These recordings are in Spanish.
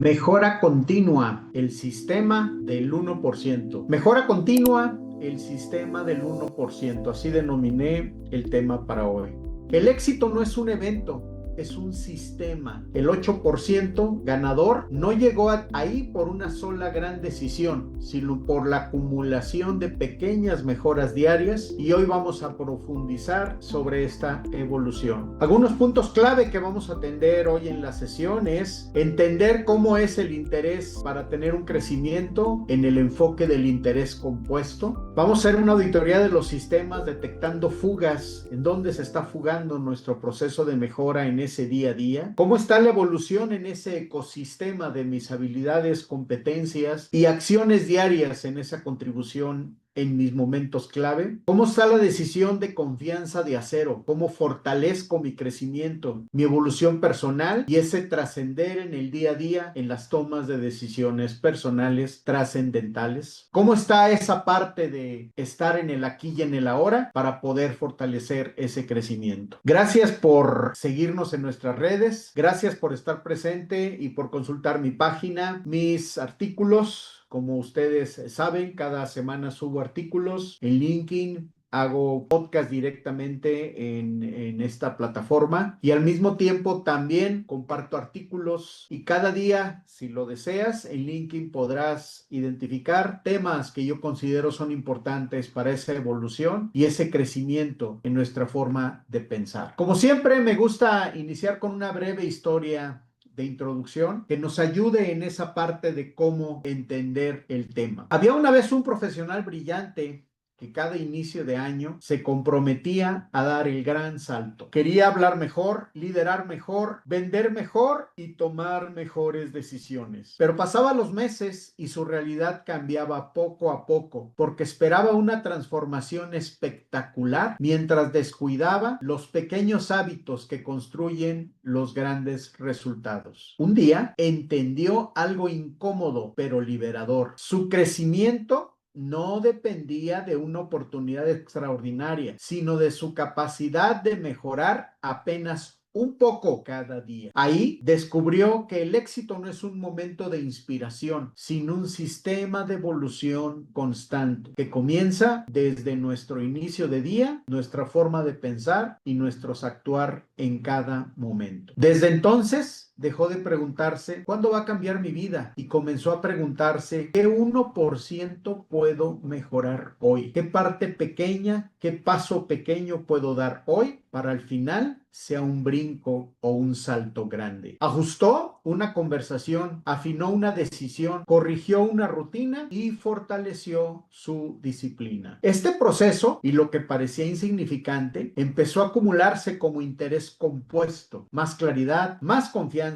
Mejora continua, el sistema del 1%. Mejora continua, el sistema del 1%. Así denominé el tema para hoy. El éxito no es un evento, es un sistema. El 8% ganador no llegó ahí por una sola gran decisión, sino por la acumulación de pequeñas mejoras diarias, y hoy vamos a profundizar sobre esta evolución. Algunos puntos clave que vamos a atender hoy en la sesión es entender cómo es el interés para tener un crecimiento en el enfoque del interés compuesto. Vamos a hacer una auditoría de los sistemas detectando fugas, en dónde se está fugando nuestro proceso de mejora en ese día a día, cómo está la evolución en ese ecosistema de mis habilidades, competencias y acciones diarias en esa contribución en mis momentos clave, cómo está la decisión de confianza de acero, cómo fortalezco mi crecimiento, mi evolución personal y ese trascender en el día a día en las tomas de decisiones personales trascendentales, cómo está esa parte de estar en el aquí y en el ahora para poder fortalecer ese crecimiento. Gracias por seguirnos en nuestras redes, gracias por estar presente y por consultar mi página, mis artículos. Como ustedes saben, cada semana subo artículos en LinkedIn, hago podcast directamente en esta plataforma y al mismo tiempo también comparto artículos, y cada día, si lo deseas, en LinkedIn podrás identificar temas que yo considero son importantes para esa evolución y ese crecimiento en nuestra forma de pensar. Como siempre, me gusta iniciar con una breve historia de introducción que nos ayude en esa parte de cómo entender el tema. Había una vez un profesional brillante que cada inicio de año se comprometía a dar el gran salto. Quería hablar mejor, liderar mejor, vender mejor y tomar mejores decisiones. Pero pasaban los meses y su realidad cambiaba poco a poco, porque esperaba una transformación espectacular mientras descuidaba los pequeños hábitos que construyen los grandes resultados. Un día entendió algo incómodo pero liberador. Su crecimiento no dependía de una oportunidad extraordinaria, sino de su capacidad de mejorar apenas un poco cada día. Ahí descubrió que el éxito no es un momento de inspiración, sino un sistema de evolución constante que comienza desde nuestro inicio de día, nuestra forma de pensar y nuestros actuar en cada momento. Desde entonces dejó de preguntarse ¿cuándo va a cambiar mi vida? Y comenzó a preguntarse ¿qué 1% puedo mejorar hoy? ¿Qué parte pequeña, qué paso pequeño puedo dar hoy para al final sea un brinco o un salto grande? Ajustó una conversación, afinó una decisión, corrigió una rutina y fortaleció su disciplina. Este proceso, y lo que parecía insignificante, empezó a acumularse como interés compuesto, más claridad, más confianza,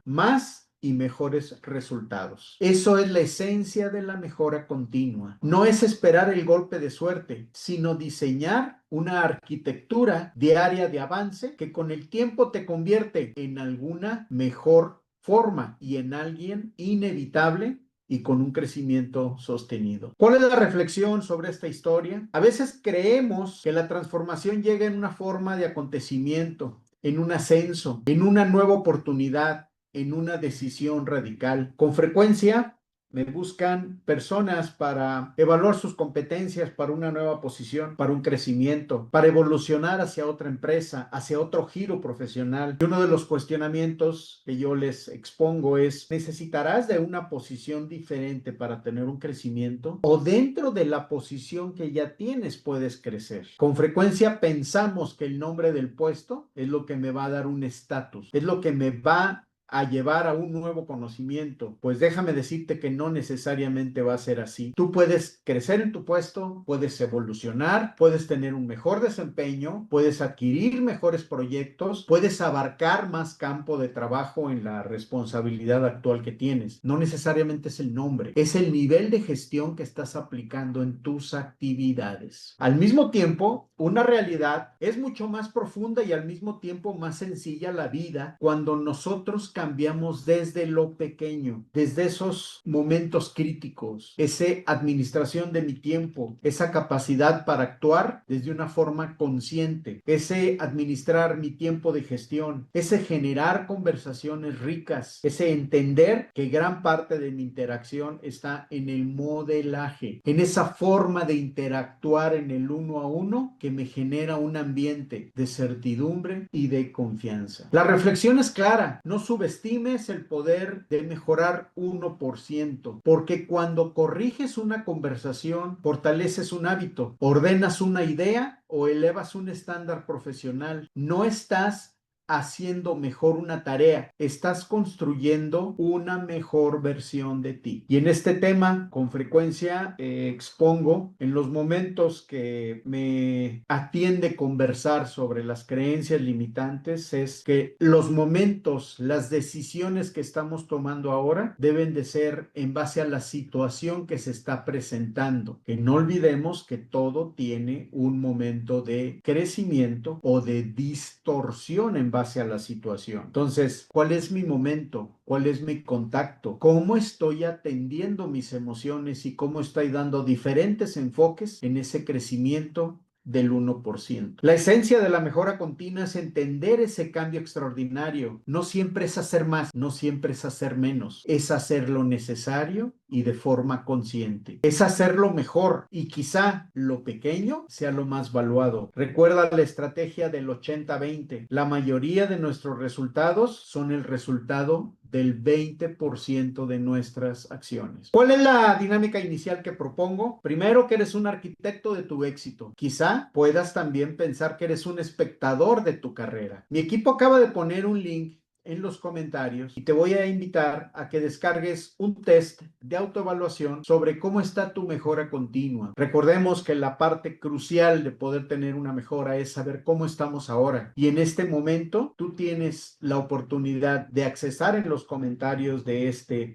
más y mejores resultados. Eso es la esencia de la mejora continua. No es esperar el golpe de suerte, sino diseñar una arquitectura diaria de avance que con el tiempo te convierte en alguna mejor forma y en alguien inevitable y con un crecimiento sostenido. ¿Cuál es la reflexión sobre esta historia? A veces creemos que la transformación llega en una forma de acontecimiento, en un ascenso, en una nueva oportunidad, en una decisión radical. Con frecuencia me buscan personas para evaluar sus competencias para una nueva posición, para un crecimiento, para evolucionar hacia otra empresa, hacia otro giro profesional. Y uno de los cuestionamientos que yo les expongo es: ¿necesitarás de una posición diferente para tener un crecimiento? ¿O dentro de la posición que ya tienes puedes crecer? Con frecuencia pensamos que el nombre del puesto es lo que me va a dar un estatus, es lo que me va a llevar a un nuevo conocimiento. Pues déjame decirte que no necesariamente va a ser así. Tú puedes crecer en tu puesto, puedes evolucionar, puedes tener un mejor desempeño, puedes adquirir mejores proyectos, puedes abarcar más campo de trabajo en la responsabilidad actual que tienes. No necesariamente es el nombre, es el nivel de gestión que estás aplicando en tus actividades. Al mismo tiempo, una realidad es mucho más profunda y al mismo tiempo más sencilla la vida cuando nosotros cambiamos desde lo pequeño, desde esos momentos críticos, esa administración de mi tiempo, esa capacidad para actuar desde una forma consciente, ese administrar mi tiempo de gestión, ese generar conversaciones ricas, ese entender que gran parte de mi interacción está en el modelaje, en esa forma de interactuar en el uno a uno que me genera un ambiente de certidumbre y de confianza. La reflexión es clara, no subestimes el poder de mejorar 1%, porque cuando corriges una conversación, fortaleces un hábito, ordenas una idea o elevas un estándar profesional. No estás haciendo mejor una tarea, estás construyendo una mejor versión de ti. Y en este tema, con frecuencia expongo en los momentos que me atiende conversar sobre las creencias limitantes, es que los momentos, las decisiones que estamos tomando ahora deben de ser en base a la situación que se está presentando. Que no olvidemos que todo tiene un momento de crecimiento o de distorsión en base a la situación. Entonces, ¿cuál es mi momento? ¿Cuál es mi contacto? ¿Cómo estoy atendiendo mis emociones y cómo estoy dando diferentes enfoques en ese crecimiento del 1%? La esencia de la mejora continua es entender ese cambio extraordinario. No siempre es hacer más, no siempre es hacer menos, es hacer lo necesario y de forma consciente. Es hacerlo mejor y quizá lo pequeño sea lo más valuado. Recuerda la estrategia del 80-20. La mayoría de nuestros resultados son el resultado del 20% de nuestras acciones. ¿Cuál es la dinámica inicial que propongo? Primero, que eres un arquitecto de tu éxito. Quizá puedas también pensar que eres un espectador de tu carrera. Mi equipo acaba de poner un link en los comentarios y te voy a invitar a que descargues un test de autoevaluación sobre cómo está tu mejora continua. Recordemos que la parte crucial de poder tener una mejora es saber cómo estamos ahora, y en este momento tú tienes la oportunidad de accesar en los comentarios de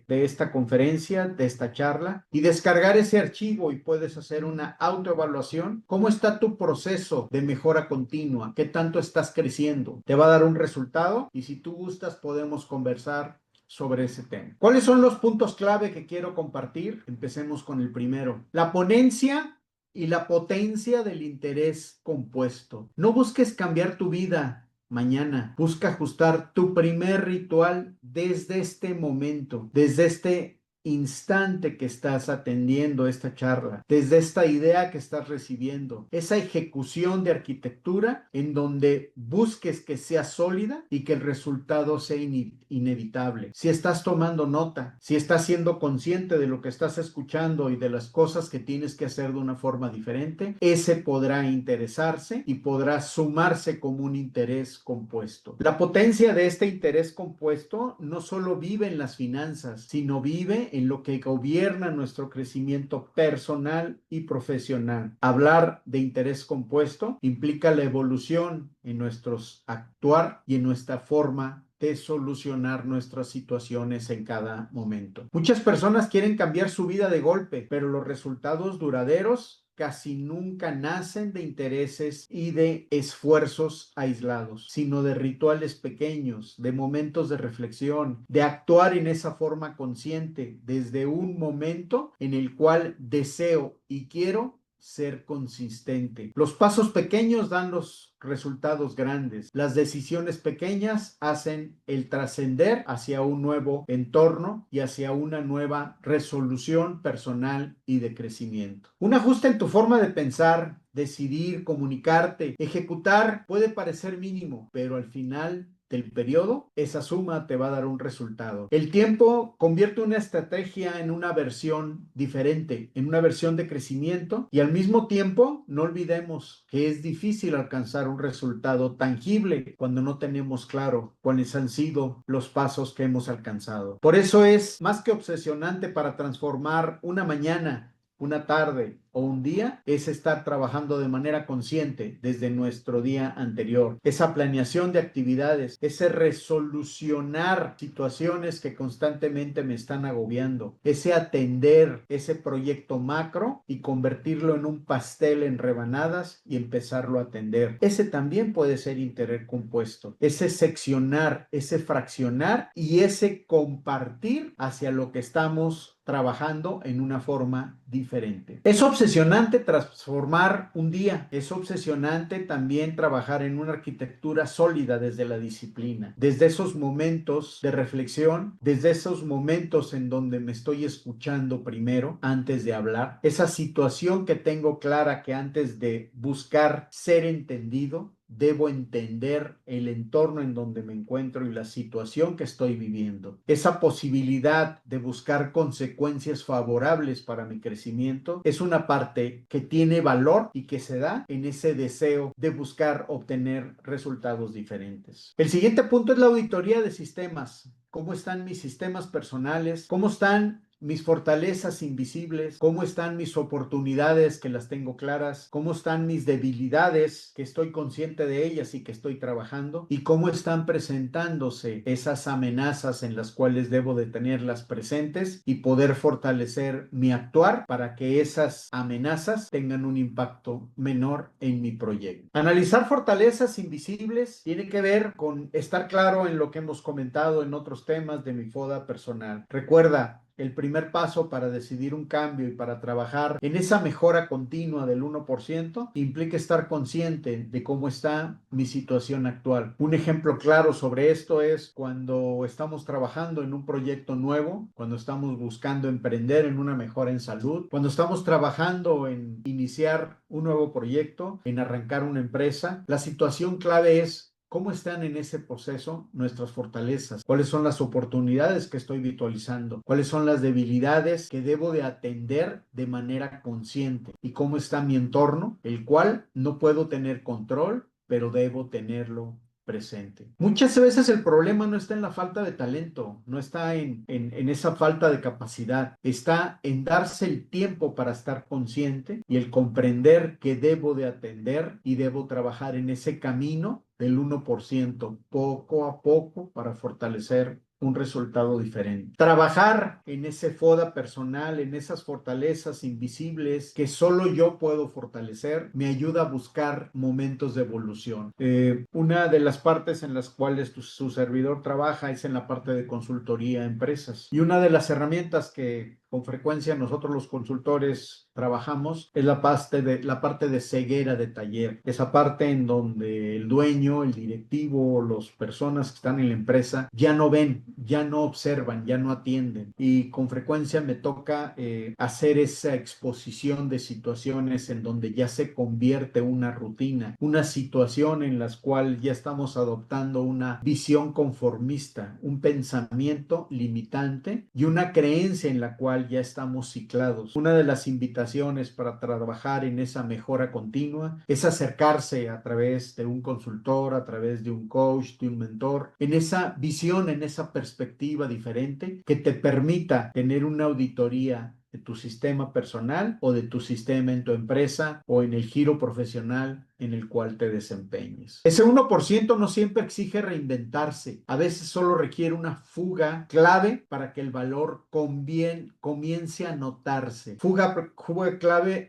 esta conferencia, de esta charla, y descargar ese archivo y puedes hacer una autoevaluación. ¿Cómo está tu proceso de mejora continua? ¿Qué tanto estás creciendo? Te va a dar un resultado y si tú gustas podemos conversar sobre ese tema. ¿Cuáles son los puntos clave que quiero compartir? Empecemos con el primero. La ponencia y la potencia del interés compuesto. No busques cambiar tu vida mañana. Busca ajustar tu primer ritual desde este momento, desde este instante que estás atendiendo esta charla, desde esta idea que estás recibiendo, esa ejecución de arquitectura en donde busques que sea sólida y que el resultado sea inevitable. Si estás tomando nota, si estás siendo consciente de lo que estás escuchando y de las cosas que tienes que hacer de una forma diferente, ese podrá interesarse y podrá sumarse como un interés compuesto. La potencia de este interés compuesto no solo vive en las finanzas, sino vive en lo que gobierna nuestro crecimiento personal y profesional. Hablar de interés compuesto implica la evolución en nuestros actuar y en nuestra forma de solucionar nuestras situaciones en cada momento. Muchas personas quieren cambiar su vida de golpe, pero los resultados duraderos casi nunca nacen de intereses y de esfuerzos aislados, sino de rituales pequeños, de momentos de reflexión, de actuar en esa forma consciente desde un momento en el cual deseo y quiero ser consistente. Los pasos pequeños dan los resultados grandes. Las decisiones pequeñas hacen el trascender hacia un nuevo entorno y hacia una nueva resolución personal y de crecimiento. Un ajuste en tu forma de pensar, decidir, comunicarte, ejecutar puede parecer mínimo, pero al final del periodo, esa suma te va a dar un resultado. El tiempo convierte una estrategia en una versión diferente, en una versión de crecimiento, y al mismo tiempo no olvidemos que es difícil alcanzar un resultado tangible cuando no tenemos claro cuáles han sido los pasos que hemos alcanzado. Por eso es más que obsesionante para transformar una mañana, una tarde, o un día es estar trabajando de manera consciente desde nuestro día anterior. Esa planeación de actividades, ese resolucionar situaciones que constantemente me están agobiando, ese atender ese proyecto macro y convertirlo en un pastel en rebanadas y empezarlo a atender. Ese también puede ser intercompuesto. Ese seccionar, ese fraccionar y ese compartir hacia lo que estamos trabajando en una forma diferente. Es obsesionante transformar un día, es obsesionante también trabajar en una arquitectura sólida desde la disciplina, desde esos momentos de reflexión, desde esos momentos en donde me estoy escuchando primero antes de hablar, esa situación que tengo clara que antes de buscar ser entendido, debo entender el entorno en donde me encuentro y la situación que estoy viviendo. Esa posibilidad de buscar consecuencias favorables para mi crecimiento es una parte que tiene valor y que se da en ese deseo de buscar obtener resultados diferentes. El siguiente punto es la auditoría de sistemas. ¿Cómo están mis sistemas personales? ¿Cómo están mis fortalezas invisibles? ¿Cómo están mis oportunidades que las tengo claras? ¿Cómo están mis debilidades que estoy consciente de ellas y que estoy trabajando? ¿Y cómo están presentándose esas amenazas en las cuales debo de tenerlas presentes y poder fortalecer mi actuar para que esas amenazas tengan un impacto menor en mi proyecto? Analizar fortalezas invisibles tiene que ver con estar claro en lo que hemos comentado en otros temas de mi FODA personal. Recuerda, el primer paso para decidir un cambio y para trabajar en esa mejora continua del 1% implica estar consciente de cómo está mi situación actual. Un ejemplo claro sobre esto es cuando estamos trabajando en un proyecto nuevo, cuando estamos buscando emprender en una mejora en salud, cuando estamos trabajando en iniciar un nuevo proyecto, en arrancar una empresa. La situación clave es ¿cómo están en ese proceso nuestras fortalezas? ¿Cuáles son las oportunidades que estoy visualizando? ¿Cuáles son las debilidades que debo de atender de manera consciente? ¿Y cómo está mi entorno, el cual no puedo tener control, pero debo tenerlo presente? Muchas veces el problema no está en la falta de talento, no está en esa falta de capacidad, está en darse el tiempo para estar consciente y el comprender que debo de atender y debo trabajar en ese camino del 1% poco a poco para fortalecer un resultado diferente. Trabajar en ese FODA personal, en esas fortalezas invisibles que solo yo puedo fortalecer, me ayuda a buscar momentos de evolución. Una de las partes en las cuales su servidor trabaja es en la parte de consultoría a empresas. Y una de las herramientas que con frecuencia nosotros los consultores trabajamos es la parte de ceguera de taller, esa parte en donde el dueño, el directivo, las personas que están en la empresa ya no ven, ya no observan, ya no atienden y con frecuencia me toca hacer esa exposición de situaciones en donde ya se convierte una rutina, una situación en la cual ya estamos adoptando una visión conformista, un pensamiento limitante y una creencia en la cual ya estamos ciclados. Una de las invitaciones para trabajar en esa mejora continua es acercarse a través de un consultor, a través de un coach, de un mentor, en esa visión, en esa perspectiva diferente que te permita tener una auditoría de tu sistema personal o de tu sistema en tu empresa o en el giro profesional en el cual te desempeñes. Ese 1% no siempre exige reinventarse. A veces solo requiere una fuga clave para que el valor comience a notarse. Fuga clave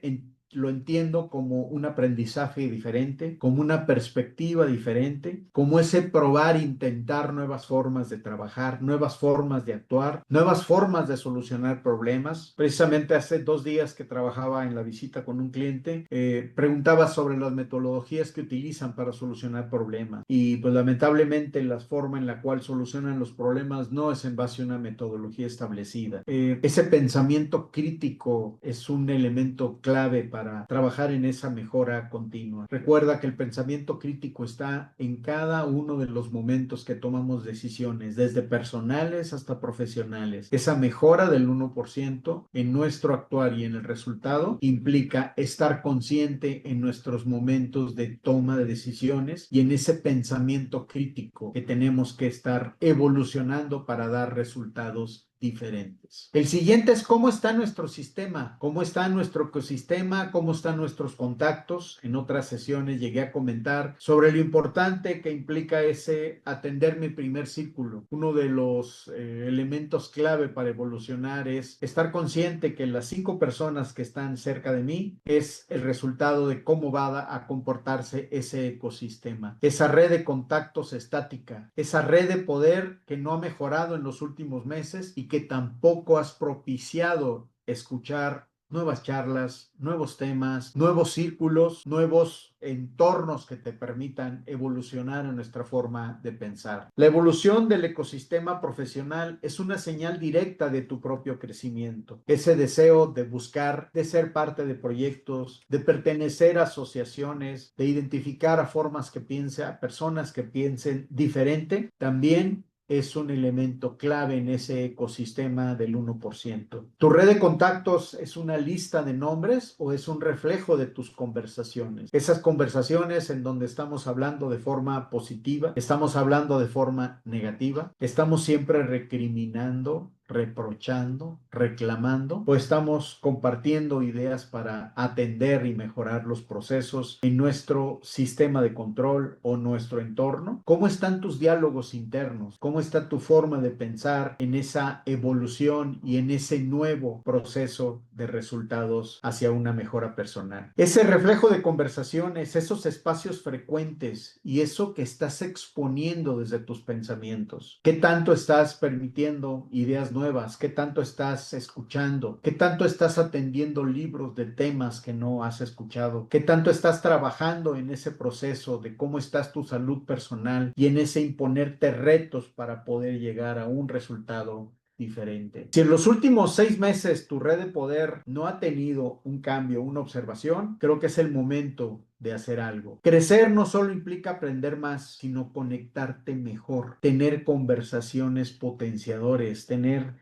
lo entiendo como un aprendizaje diferente, como una perspectiva diferente, como ese probar, intentar nuevas formas de trabajar, nuevas formas de actuar, nuevas formas de solucionar problemas. Precisamente hace 2 días que trabajaba en la visita con un cliente, preguntaba sobre las metodologías que utilizan para solucionar problemas y pues lamentablemente la forma en la cual solucionan los problemas no es en base a una metodología establecida. Ese pensamiento crítico es un elemento clave para trabajar en esa mejora continua. Recuerda que el pensamiento crítico está en cada uno de los momentos que tomamos decisiones, desde personales hasta profesionales. Esa mejora del 1% en nuestro actuar y en el resultado implica estar consciente en nuestros momentos de toma de decisiones y en ese pensamiento crítico que tenemos que estar evolucionando para dar resultados diferentes. El siguiente es cómo está nuestro sistema, cómo está nuestro ecosistema, cómo están nuestros contactos. En otras sesiones llegué a comentar sobre lo importante que implica ese atender mi primer círculo. Uno de los elementos clave para evolucionar es estar consciente que las 5 personas que están cerca de mí es el resultado de cómo va a comportarse ese ecosistema. Esa red de contactos estática, esa red de poder que no ha mejorado en los últimos meses y que tampoco has propiciado escuchar nuevas charlas, nuevos temas, nuevos círculos, nuevos entornos que te permitan evolucionar en nuestra forma de pensar. La evolución del ecosistema profesional es una señal directa de tu propio crecimiento. Ese deseo de buscar, de ser parte de proyectos, de pertenecer a asociaciones, de identificar a a personas que piensen diferente, también es un elemento clave en ese ecosistema del 1%. ¿Tu red de contactos es una lista de nombres o es un reflejo de tus conversaciones? Esas conversaciones en donde estamos hablando de forma positiva, estamos hablando de forma negativa, estamos siempre recriminando, reprochando, reclamando, o estamos compartiendo ideas para atender y mejorar los procesos en nuestro sistema de control o nuestro entorno. ¿Cómo están tus diálogos internos? ¿Cómo está tu forma de pensar en esa evolución y en ese nuevo proceso de resultados hacia una mejora personal? Ese reflejo de conversaciones, esos espacios frecuentes y eso que estás exponiendo desde tus pensamientos. ¿Qué tanto estás permitiendo ideas nuevas? ¿Qué tanto estás escuchando? ¿Qué tanto estás atendiendo libros de temas que no has escuchado? ¿Qué tanto estás trabajando en ese proceso de cómo estás tu salud personal y en ese imponerte retos para poder llegar a un resultado diferente? Si en los últimos 6 meses tu red de poder no ha tenido un cambio, una observación, creo que es el momento de hacer algo. Crecer no solo implica aprender más, sino conectarte mejor, tener conversaciones potenciadoras, tener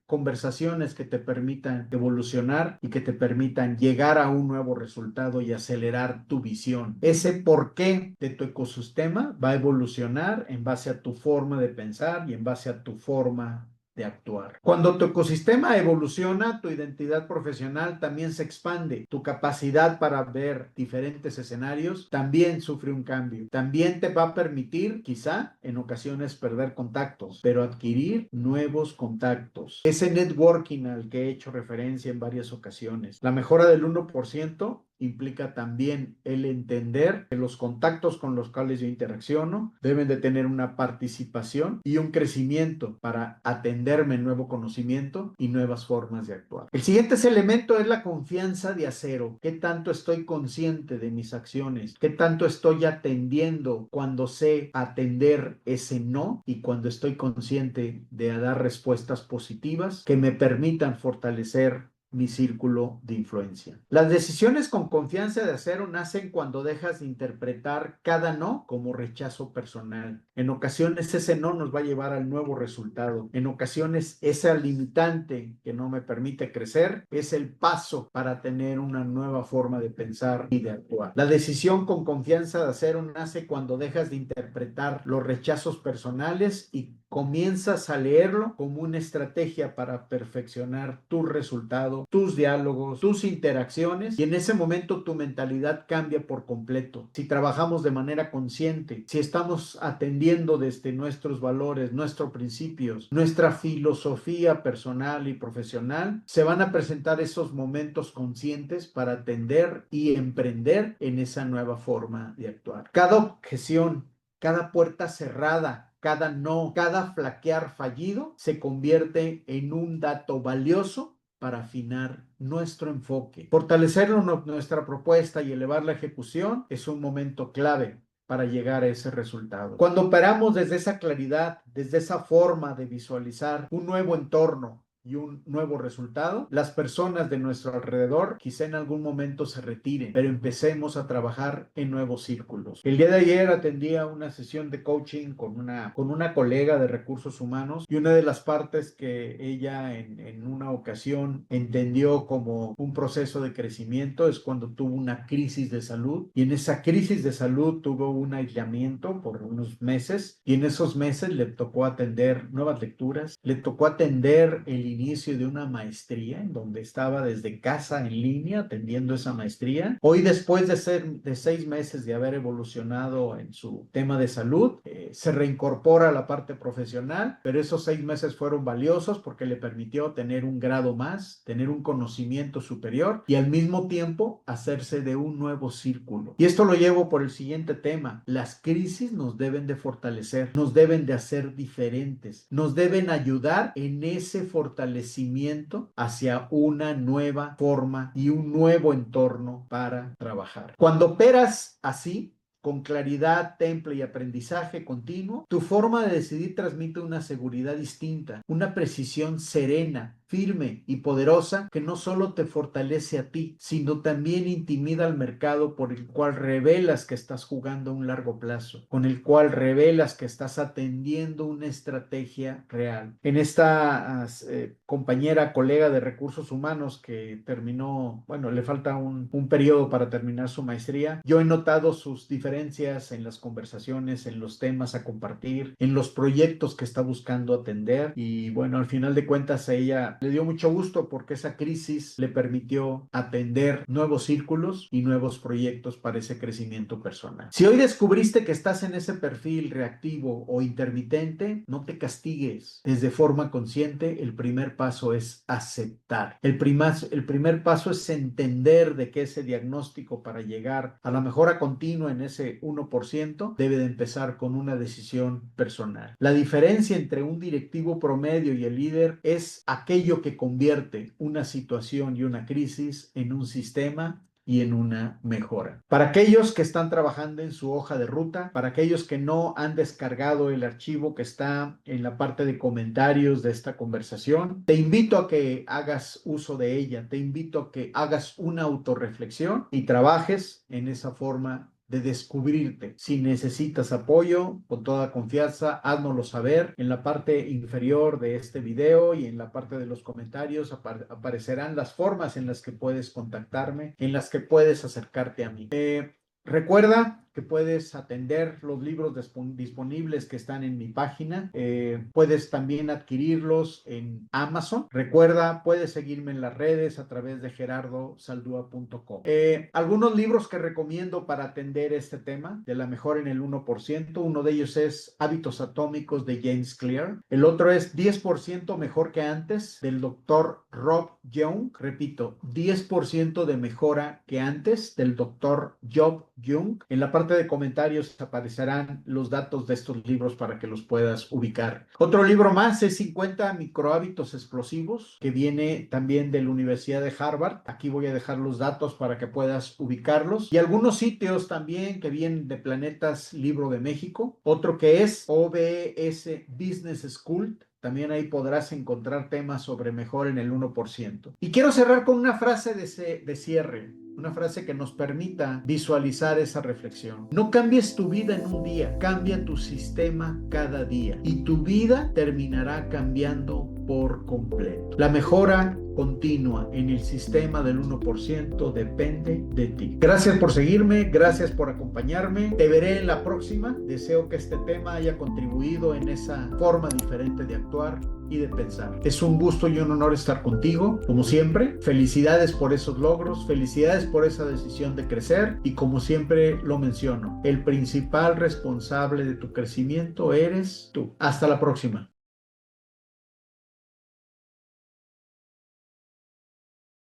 conversaciones que te permitan evolucionar y que te permitan llegar a un nuevo resultado y acelerar tu visión. Ese porqué de tu ecosistema va a evolucionar en base a tu forma de pensar y en base a tu forma de actuar. Cuando tu ecosistema evoluciona, tu identidad profesional también se expande. Tu capacidad para ver diferentes escenarios también sufre un cambio. También te va a permitir, quizá, en ocasiones perder contactos, pero adquirir nuevos contactos. Ese networking al que he hecho referencia en varias ocasiones. La mejora del 1% implica también el entender que los contactos con los cuales yo interacciono deben de tener una participación y un crecimiento para atenderme en nuevo conocimiento y nuevas formas de actuar. El siguiente elemento es la confianza de acero. ¿Qué tanto estoy consciente de mis acciones? ¿Qué tanto estoy atendiendo cuando sé atender ese no y cuando estoy consciente de dar respuestas positivas que me permitan fortalecer mi círculo de influencia? Las decisiones con confianza de acero nacen cuando dejas de interpretar cada no como rechazo personal. En ocasiones ese no nos va a llevar al nuevo resultado. En ocasiones esa limitante que no me permite crecer es el paso para tener una nueva forma de pensar y de actuar. La decisión con confianza de acero nace cuando dejas de interpretar los rechazos personales y comienzas a leerlo como una estrategia para perfeccionar tu resultado, tus diálogos, tus interacciones, y en ese momento tu mentalidad cambia por completo. Si trabajamos de manera consciente, si estamos atendiendo desde nuestros valores, nuestros principios, nuestra filosofía personal y profesional, se van a presentar esos momentos conscientes para atender y emprender en esa nueva forma de actuar. Cada objeción, cada puerta cerrada, cada no, cada flaquear fallido se convierte en un dato valioso para afinar nuestro enfoque. Fortalecer nuestra propuesta y elevar la ejecución es un momento clave para llegar a ese resultado. Cuando operamos desde esa claridad, desde esa forma de visualizar un nuevo entorno, y un nuevo resultado, las personas de nuestro alrededor quizá en algún momento se retiren, pero empecemos a trabajar en nuevos círculos. El día de ayer atendía una sesión de coaching con una colega de recursos humanos, y una de las partes que ella en una ocasión entendió como un proceso de crecimiento es cuando tuvo una crisis de salud, y en esa crisis de salud tuvo un aislamiento por unos meses, y en esos meses le tocó atender nuevas lecturas, le tocó atender el inicio de una maestría en donde estaba desde casa en línea atendiendo esa maestría. Hoy, después de 6 meses de haber evolucionado en su tema de salud, se reincorpora a la parte profesional, pero esos 6 meses fueron valiosos porque le permitió tener un grado más, tener un conocimiento superior y al mismo tiempo hacerse de un nuevo círculo. Y esto lo llevo por el siguiente tema. Las crisis nos deben de fortalecer, nos deben de hacer diferentes, nos deben ayudar en ese fortalecimiento hacia una nueva forma y un nuevo entorno para trabajar. Cuando operas así, con claridad, temple y aprendizaje continuo, tu forma de decidir transmite una seguridad distinta, una precisión serena, firme y poderosa que no solo te fortalece a ti, sino también intimida al mercado, por el cual revelas que estás jugando a un largo plazo, con el cual revelas que estás atendiendo una estrategia real. En esta compañera, colega de recursos humanos que terminó, bueno, le falta un periodo para terminar su maestría, yo he notado sus diferencias en las conversaciones, en los temas a compartir, en los proyectos que está buscando atender, y bueno, al final de cuentas a ella le dio mucho gusto porque esa crisis le permitió atender nuevos círculos y nuevos proyectos para ese crecimiento personal. Si hoy descubriste que estás en ese perfil reactivo o intermitente, no te castigues. Desde forma consciente, el primer paso es aceptar. El primer paso es entender de que ese diagnóstico para llegar a la mejora continua en ese 1% debe de empezar con una decisión personal. La diferencia entre un directivo promedio y el líder es aquello que convierte una situación y una crisis en un sistema y en una mejora. Para aquellos que están trabajando en su hoja de ruta, para aquellos que no han descargado el archivo que está en la parte de comentarios de esta conversación, te invito a que hagas uso de ella, te invito a que hagas una autorreflexión y trabajes en esa forma de descubrirte. Si necesitas apoyo, con toda confianza, háznoslo saber. En la parte inferior de este video y en la parte de los comentarios aparecerán las formas en las que puedes contactarme, en las que puedes acercarte a mí. Recuerda que puedes atender los libros disponibles que están en mi página. Puedes también adquirirlos en Amazon. Recuerda, puedes seguirme en las redes a través de gerardosaldua.com. Algunos libros que recomiendo para atender este tema de la mejora en el 1%. Uno de ellos es Hábitos Atómicos de James Clear. El otro es 10% mejor que antes del doctor Rob Young. Repito, 10% de mejora que antes del doctor Rob Young. En la parte de comentarios aparecerán los datos de estos libros para que los puedas ubicar. Otro libro más es 50 microhábitos explosivos, que viene también de la Universidad de Harvard. Aquí voy a dejar los datos para que puedas ubicarlos. Y algunos sitios también que vienen de Planetas Libro de México. Otro que es OBS Business School. También ahí podrás encontrar temas sobre mejor en el 1%. Y quiero cerrar con una frase de cierre. Una frase que nos permita visualizar esa reflexión. No cambies tu vida en un día, cambia tu sistema cada día y tu vida terminará cambiando por completo. La mejora continua en el sistema del 1% depende de ti. Gracias por seguirme, gracias por acompañarme. Te veré en la próxima. Deseo que este tema haya contribuido en esa forma diferente de actuar y de pensar. Es un gusto y un honor estar contigo, como siempre. Felicidades por esos logros, felicidades por esa decisión de crecer y como siempre lo menciono, el principal responsable de tu crecimiento eres tú. Hasta la próxima.